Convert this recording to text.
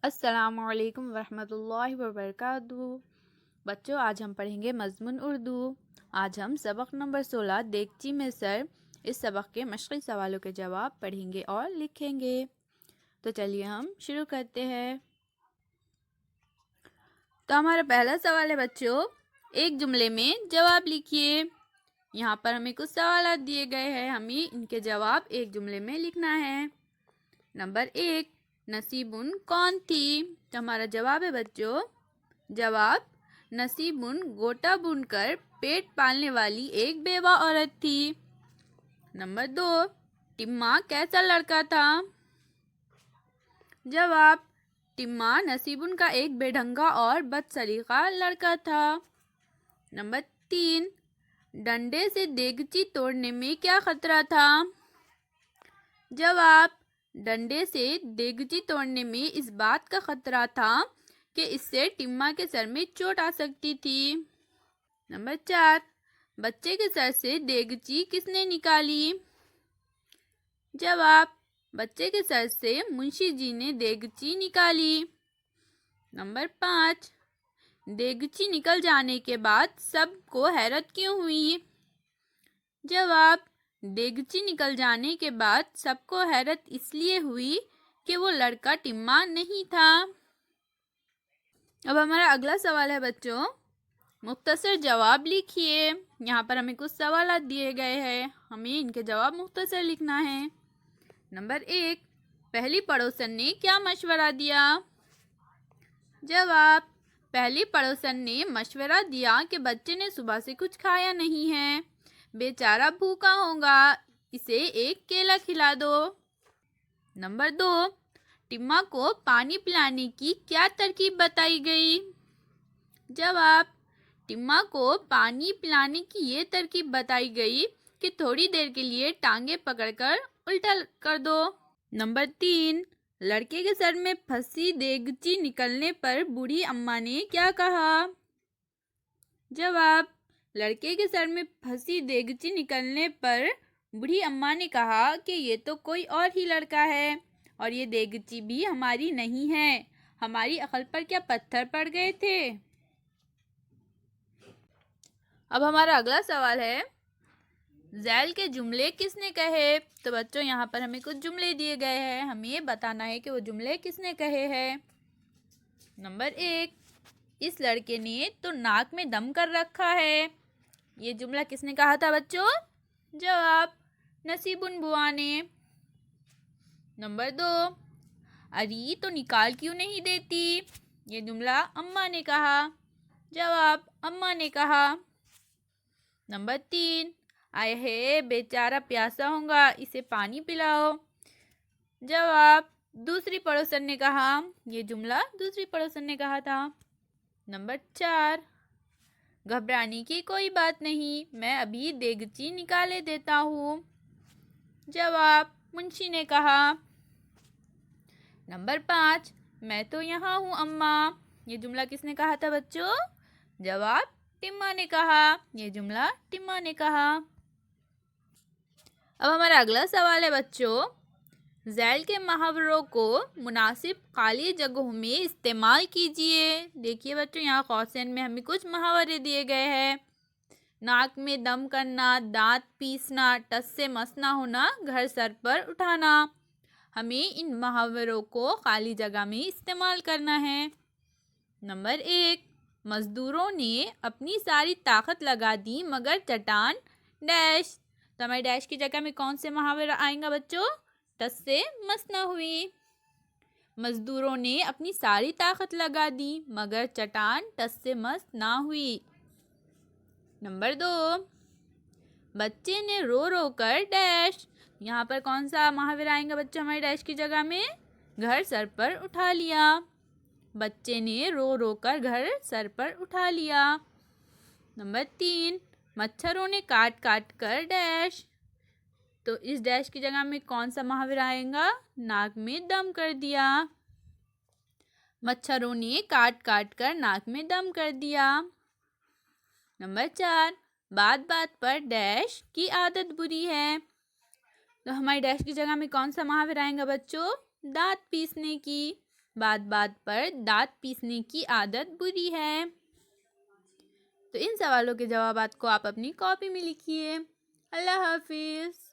अस्सलामुअलैकुम वरहमतुल्लाहि वबरकातुहू। बच्चों, आज हम पढ़ेंगे मज़मून उर्दू। आज हम सबक नंबर 16 देगची में सर इस सबक के मशक़ी सवालों के जवाब पढ़ेंगे और लिखेंगे। तो चलिए हम शुरू करते हैं। तो हमारा पहला सवाल है बच्चों, एक जुमले में जवाब लिखिए। यहाँ पर हमें कुछ सवाल दिए गए हैं, हमें इनके जवाब एक जुमले में लिखना है। नंबर 1, नसीबुन कौन थी? तो हमारा जवाब है बच्चों, जवाब नसीबुन गोटा बुनकर पेट पालने वाली एक बेवा औरत थी। नंबर 2, टिम्मा कैसा लड़का था? जवाब, टिम्मा नसीबुन का एक बेढंगा और बदसलीका लड़का था। नंबर 3, डंडे से देगची तोड़ने में क्या खतरा था? जवाब, डंडे से देगची तोड़ने में इस बात का खतरा था कि इससे टिम्मा के सर में चोट आ सकती थी। नंबर 4, बच्चे के सर से देगची किसने निकाली? जवाब, बच्चे के सर से मुंशी जी ने देगची निकाली। नंबर 5, देगची निकल जाने के बाद सबको हैरत क्यों हुई? जवाब, देगची निकल जाने के बाद सबको हैरत इसलिए हुई कि वो लड़का टिम्मा नहीं था। अब हमारा अगला सवाल है बच्चों, मुख्तसर जवाब लिखिए। यहाँ पर हमें कुछ सवाल दिए गए हैं, हमें इनके जवाब मुख्तसर लिखना है। नंबर 1, पहली पड़ोसन ने क्या मशवरा दिया? जवाब, पहली पड़ोसन ने मशवरा दिया कि बच्चे ने सुबह से कुछ खाया नहीं है, बेचारा भूखा होगा, इसे एक केला खिला दो। नंबर 2, टिम्मा को पानी पिलाने की क्या तरकीब बताई गई? जवाब, टिम्मा को पानी पिलाने की ये तरकीब बताई गई कि थोड़ी देर के लिए टांगे पकड़कर उल्टा कर दो। नंबर 3, लड़के के सर में फंसी देगची निकलने पर बूढ़ी अम्मा ने क्या कहा? जवाब, लड़के के सर में फंसी देगची निकलने पर बूढ़ी अम्मा ने कहा कि ये तो कोई और ही लड़का है और ये देगची भी हमारी नहीं है, हमारी अकल पर क्या पत्थर पड़ गए थे। अब हमारा अगला सवाल है, ज़ैल के जुमले किसने कहे? तो बच्चों, यहाँ पर हमें कुछ जुमले दिए गए हैं, हमें ये बताना है कि वो जुमले किसने कहे हैं। नंबर 1, इस लड़के ने तो नाक में दम कर रखा है। ये जुमला किसने कहा था बच्चों? जवाब, नसीबुन बुआ ने। नंबर 2, अरे तो निकाल क्यों नहीं देती? ये जुमला अम्मा ने कहा। जवाब, अम्मा ने कहा। नंबर 3, आए है बेचारा प्यासा होगा, इसे पानी पिलाओ। जवाब, दूसरी पड़ोसन ने कहा। ये जुमला दूसरी पड़ोसन ने कहा था। नंबर 4, घबराने की कोई बात नहीं, मैं अभी देगची निकाले देता हूँ। जवाब, मुंशी ने कहा। नंबर 5, मैं तो यहाँ हूँ अम्मा। ये जुमला किसने कहा था बच्चों? जवाब, टिम्मा ने कहा। ये जुमला टिम्मा ने कहा। अब हमारा अगला सवाल है बच्चों, ज़ैल के मुहावरों को मुनासिब खाली जगहों में इस्तेमाल कीजिए। देखिए बच्चों, यहाँ क्वेश्चन में हमें कुछ मुहावरे दिए गए हैं। नाक में दम करना, दांत पीसना, टस से मस ना होना, घर सर पर उठाना। हमें इन मुहावरों को खाली जगह में इस्तेमाल करना है। नंबर 1, मजदूरों ने अपनी सारी ताकत लगा दी मगर चट्टान डैश। तो हमारे डैश की जगह में कौन से मुहावरा आएगा बच्चों? टस से मस ना हुई। मजदूरों ने अपनी सारी ताकत लगा दी मगर चट्टान टस से मस ना हुई। नंबर 2, बच्चे ने रो रो कर डैश। यहाँ पर कौन सा मुहावरा आएगा बच्चों हमारे डैश की जगह में? घर सर पर उठा लिया। बच्चे ने रो रो कर घर सर पर उठा लिया। नंबर 3, मच्छरों ने काट काट कर डैश। तो इस डैश की जगह में कौन सा मुहावरा आएगा? नाक में दम कर दिया। मच्छरों ने काट काट कर नाक में दम कर दिया। नंबर 4, बात बात पर डैश की आदत बुरी है। तो हमारी डैश की जगह में कौन सा मुहावरा आएगा बच्चों? दांत पीसने की। बात बात पर दांत पीसने की आदत बुरी है। तो इन सवालों के जवाबात को आप अपनी कॉपी में लिखिए। अल्लाह हाफिज़।